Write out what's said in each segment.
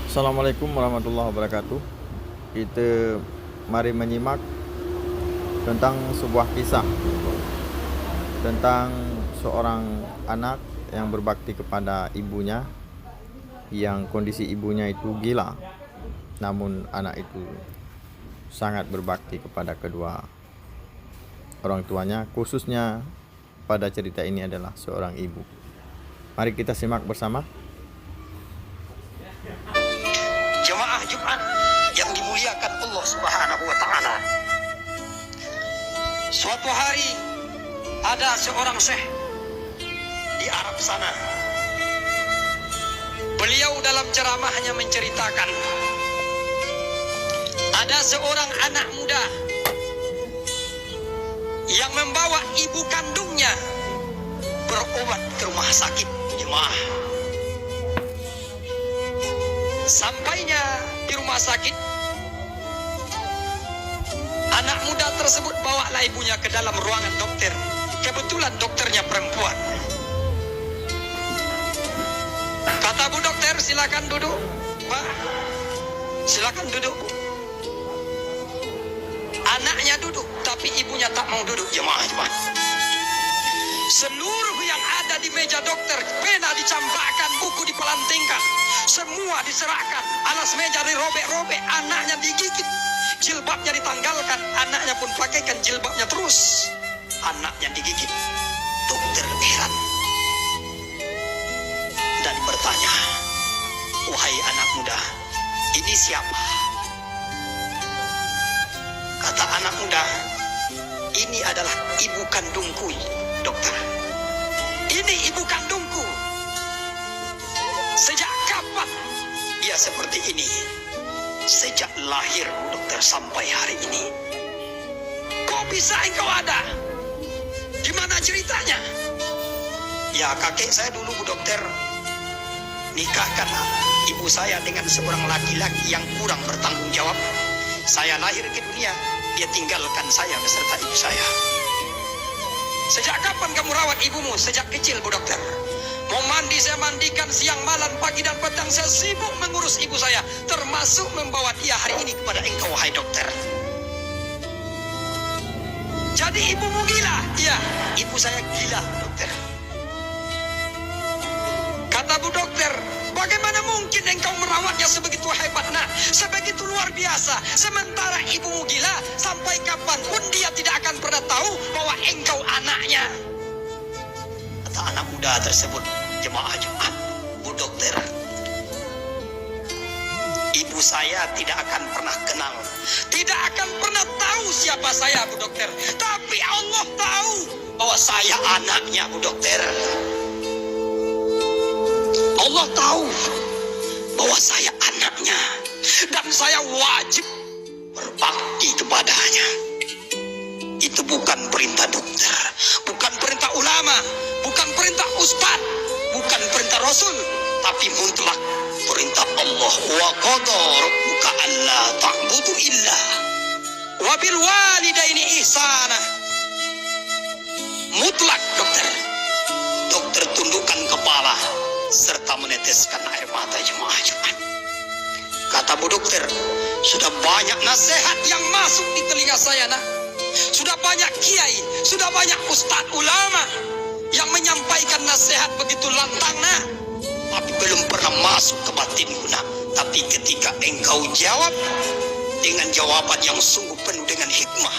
Assalamualaikum warahmatullahi wabarakatuh. Kita mari menyimak tentang sebuah kisah tentang seorang anak yang berbakti kepada ibunya, yang kondisi ibunya itu gila, namun anak itu sangat berbakti kepada kedua orang tuanya. Khususnya pada cerita ini adalah seorang ibu. Mari kita simak bersama. Jemaah Jumat yang dimuliakan Allah Subhanahu wa taala. Suatu hari ada seorang syekh di Arab sana. Beliau dalam ceramahnya menceritakan ada seorang anak muda yang membawa ibu kandungnya berobat ke rumah sakit. Jemaah, sampainya di rumah sakit, anak muda tersebut bawalah ibunya ke dalam ruangan dokter. Kebetulan dokternya perempuan. Kata bu dokter, silakan duduk. Pak, silakan duduk. Anaknya duduk, tapi ibunya tak mau duduk. Jemaah. Seluruh yang ada di meja dokter, pena dicampakkan, buku dipelantingkan, semua diserahkan, alas meja dirobek-robek, anaknya digigit, jilbabnya ditanggalkan, anaknya pun pakaikan jilbabnya terus, anaknya digigit. Dokter heran dan bertanya, wahai anak muda, ini siapa? Kata anak muda, ini adalah ibu kandungku, dokter. Ini ibu kandungku. Sejak kapan dia seperti ini? Sejak lahir, dokter, sampai hari ini. Kok bisa engkau ada? Gimana ceritanya? Ya, kakek saya dulu, bu dokter, nikahkan ibu saya dengan seorang laki-laki yang kurang bertanggung jawab. Saya lahir ke dunia, dia tinggalkan saya beserta ibu saya. Sejak kapan kamu rawat ibumu? Sejak kecil, bu dokter. Mau mandi saya mandikan, siang malam, pagi dan petang saya sibuk mengurus ibu saya, termasuk membawa dia hari ini kepada engkau, wahai dokter. Jadi ibumu gila? Iya, ibu saya gila, dokter. Kata bu dokter, bagaimana mungkin engkau merawatnya sebegitu hebat, nah, sebegitu luar biasa, sementara ibumu gila, sampai kapanpun dia tidak akan pernah tahu bahwa engkau anaknya. Kata anak muda tersebut, jemaah Jumat, bu dokter, ibu saya tidak akan pernah kenal, tidak akan pernah tahu siapa saya, bu dokter, tapi Allah tahu bahwa saya anaknya, bu dokter. Allah tahu bahwa saya anaknya dan saya wajib berbakti kepadanya. Itu bukan perintah dokter, bukan perintah ulama, bukan perintah ustaz, bukan perintah rasul, tapi mutlak perintah Allah. Wa qada rabbuka alla ta'budu illa wa bil walidaini ihsana. Mutlak, dokter. Dokter tundukkan kepala serta meneteskan air mata, jemaah Jumat. Kata bu dokter, sudah banyak nasihat yang masuk di telinga saya, nak. Sudah banyak kiai, sudah banyak ustaz ulama yang menyampaikan nasihat begitu lantang, nak. Tapi belum pernah masuk ke batinku, nak. Tapi ketika engkau jawab dengan jawaban yang sungguh penuh dengan hikmah,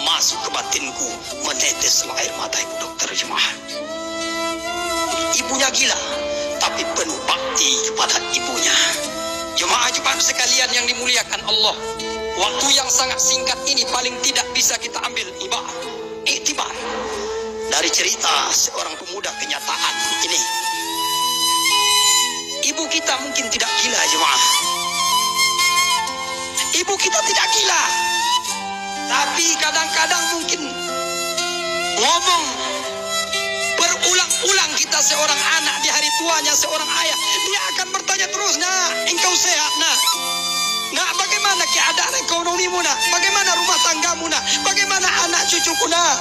masuk ke batinku, menetes air mata ibu dokter, jemaah. Ibunya gila, tapi penuh bakti kepada ibunya. Jemaah Jumat sekalian yang dimuliakan Allah, waktu yang sangat singkat ini paling tidak bisa kita ambil iktibar dari cerita seorang pemuda kenyataan ini. Ibu kita mungkin tidak gila, jemaah. Ibu kita tidak gila, tapi kadang-kadang mungkin ngomong berulang-ulang kita seorang anak di hari tuanya seorang ayah, dia akan bertanya terus, nah, engkau sehat, nah, nah, bagaimana keadaan ekonomimu, nah, bagaimana rumah tanggamu, nah, bagaimana anak cucuku, nah.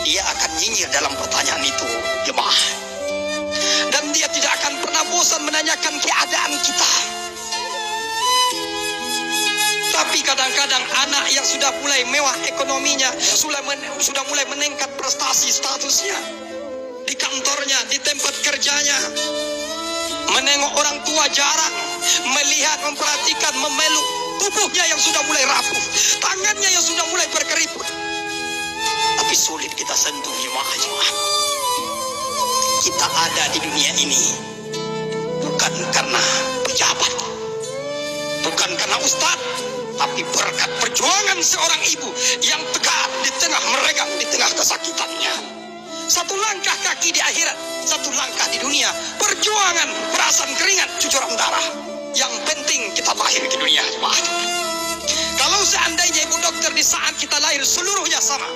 Dia akan nyinyir dalam pertanyaan itu, jemaah. Dan dia tidak akan pernah bosan menanyakan keadaan kita. Kadang-kadang anak yang sudah mulai mewah ekonominya, sudah mulai meningkat prestasi statusnya di kantornya, di tempat kerjanya, menengok orang tua jarang, melihat, memperhatikan, memeluk tubuhnya yang sudah mulai rapuh, tangannya yang sudah mulai berkeriput. Tapi sulit kita sentuh jemaah-jemaah. Kita ada di dunia ini bukan karena pejabat, bukan karena ustadz, tapi berkat perjuangan seorang ibu yang tegar di tengah meregang, di tengah kesakitannya. Satu langkah kaki di akhirat, satu langkah di dunia. Perjuangan, perasan keringat, cucuran darah. Yang penting kita lahir di dunia, jemaah. Kalau seandainya ibu dokter di saat kita lahir seluruhnya sama,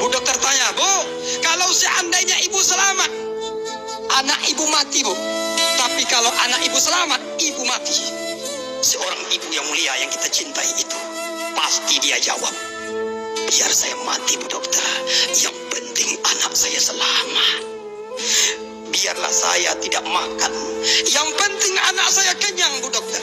Bu dokter tanya, Bu, kalau seandainya ibu selamat, anak ibu mati, Bu. Tapi kalau anak ibu selamat, ibu mati. Seorang ibu yang mulia yang kita cintai itu, pasti dia jawab, biar saya mati, Bu dokter. Yang penting anak saya selamat. Biarlah saya tidak makan, yang penting anak saya kenyang, Bu dokter.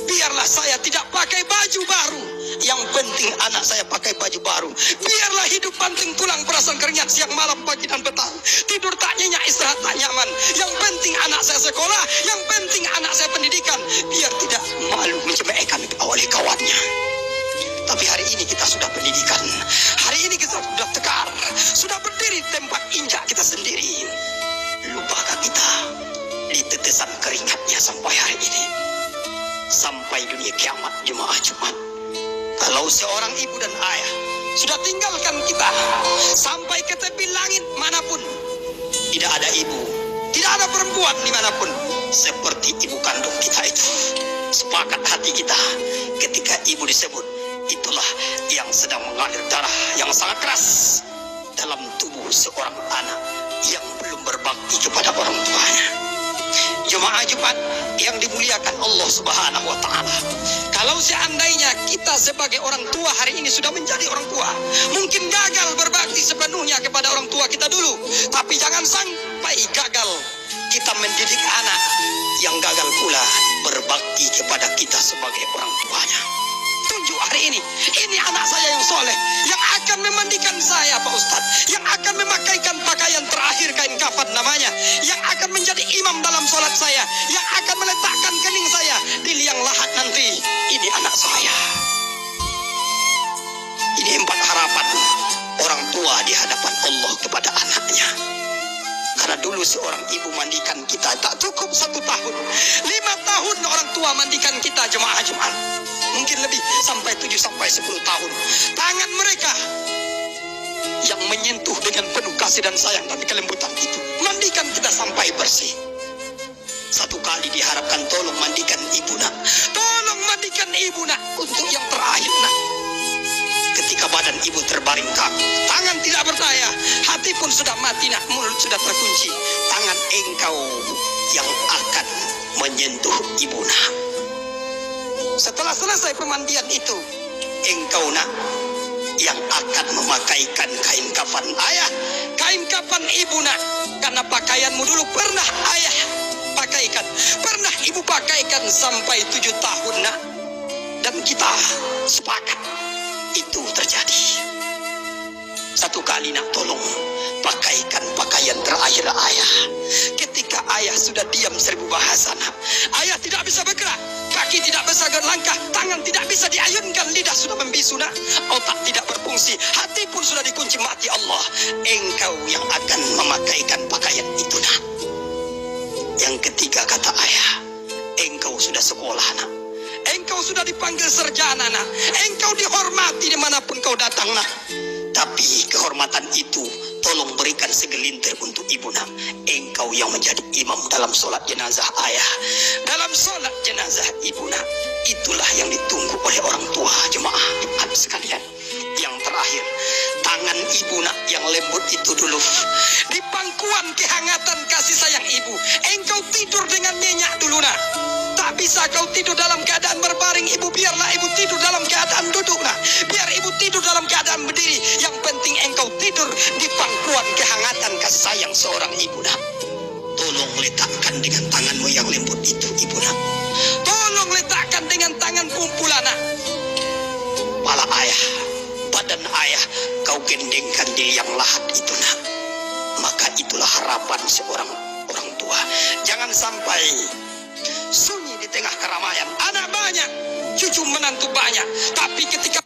Biarlah saya tidak pakai baju baru, yang penting anak saya pakai baju baru. Biarlah hidup banting tulang perasan keringat siang malam pagi dan petang, tidur tak nyenyak, istirahat tak nyaman. Yang penting anak saya sekolah, yang penting anak saya pendidikan, biar tidak malu mencemehkan oleh kawannya. Tapi hari ini kita sudah pendidikan, hari ini kita sudah tegar, sudah berdiri tempat injak kita sendiri. Lupakah kita di tetesan keringatnya sampai hari ini, sampai dunia kiamat, jemaah Jumat. Kalau seorang ibu dan ayah sudah tinggalkan kita sampai ke tepi langit manapun, tidak ada ibu, tidak ada perempuan dimanapun seperti ibu kandung kita itu. Sepakat hati kita ketika ibu disebut, itulah yang sedang mengalir darah yang sangat keras dalam tubuh seorang anak yang belum berbakti kepada orang tuanya. Jemaah Jumat yang dimuliakan Allah Subhanahu wa Ta'ala, kalau seandainya kita sebagai orang tua hari ini sudah menjadi orang tua, mungkin gagal berbakti sepenuhnya kepada orang tua kita dulu, tapi jangan sampai gagal kita mendidik anak yang gagal pula berbakti kepada kita sebagai orang tuanya. Tunjuk hari ini anak saya yang soleh, yang akan memandikan saya Pak Ustadz, yang akan memakaikan pakaian terakhir kain kafan namanya, yang akan menjadi imam dalam sholat saya, yang akan meletakkan kening saya di liang lahat nanti. Ini anak saya. Ini 4 harapan orang tua di hadapan Allah kepada anaknya. Karena dulu seorang ibu mandikan kita tak cukup 1 tahun, 5 tahun orang tua mandikan kita, jemaah Jumat. Mungkin lebih, sampai 7 sampai 10 tahun. Tangan mereka yang menyentuh dengan penuh kasih dan sayang dan kelembutan itu mandikan kita sampai bersih. Satu kali diharapkan, tolong mandikan ibu nak, tolong mandikan ibu nak untuk yang terakhir nak. Ketika badan ibu terbaring kaku, tangan tidak berdaya, hati pun sudah mati nak, mulut sudah terkunci, tangan engkau yang akan menyentuh ibu nak. Setelah selesai pemandian itu, engkau nak yang akan memakaikan kain kafan ayah, kain kafan ibu nak. Karena pakaianmu dulu pernah ayah pakaikan, pernah ibu pakaikan sampai 7 tahun nak. Dan kita sepakat itu terjadi. Satu kali nak, tolong pakaikan pakaian terakhir ayah. Ketika ayah sudah diam 1000 bahasa nak, ayah tidak bisa bergerak, kaki tidak bisa berlangkah, tangan tidak bisa diayunkan, lidah sudah membisu nak, otak tidak berfungsi, hati pun sudah dikunci mati Allah. Engkau yang akan memakaikan pakaian itu nak. Yang ketiga kata ayah, engkau sudah sekolah nak, engkau sudah dipanggil sarjana nak, engkau dihormati dimanapun kau datang nak. Tapi kehormatan itu tolong berikan segelintir untuk ibu nak. Engkau yang menjadi imam dalam sholat jenazah ayah, dalam sholat jenazah ibu nak. Itulah yang ditunggu oleh orang tua, jemaah Jumat sekalian. Yang terakhir, tangan ibu nak yang lembut itu dulu, di pangkuan kehangatan kasih sayang ibu, engkau tidur dengan nyenyak dulu nak. Tak bisa kau tidur dalam keadaan berbaring ibu, biarlah ibu tidur dalam keadaan duduk nak. Biar ibu tidur dalam keadaan berdiri, yang penting engkau tidur di pangkuan kehangatan kasih sayang seorang ibu nak. Tolong letakkan dengan tanganmu yang lembut itu ibu nak, tolong letakkan dengan tangan kumpulan nak. saat itu, nak, maka itulah harapan seorang orang tua. Jangan sampai sunyi di tengah keramaian. Anak banyak, cucu menantu banyak, tapi ketika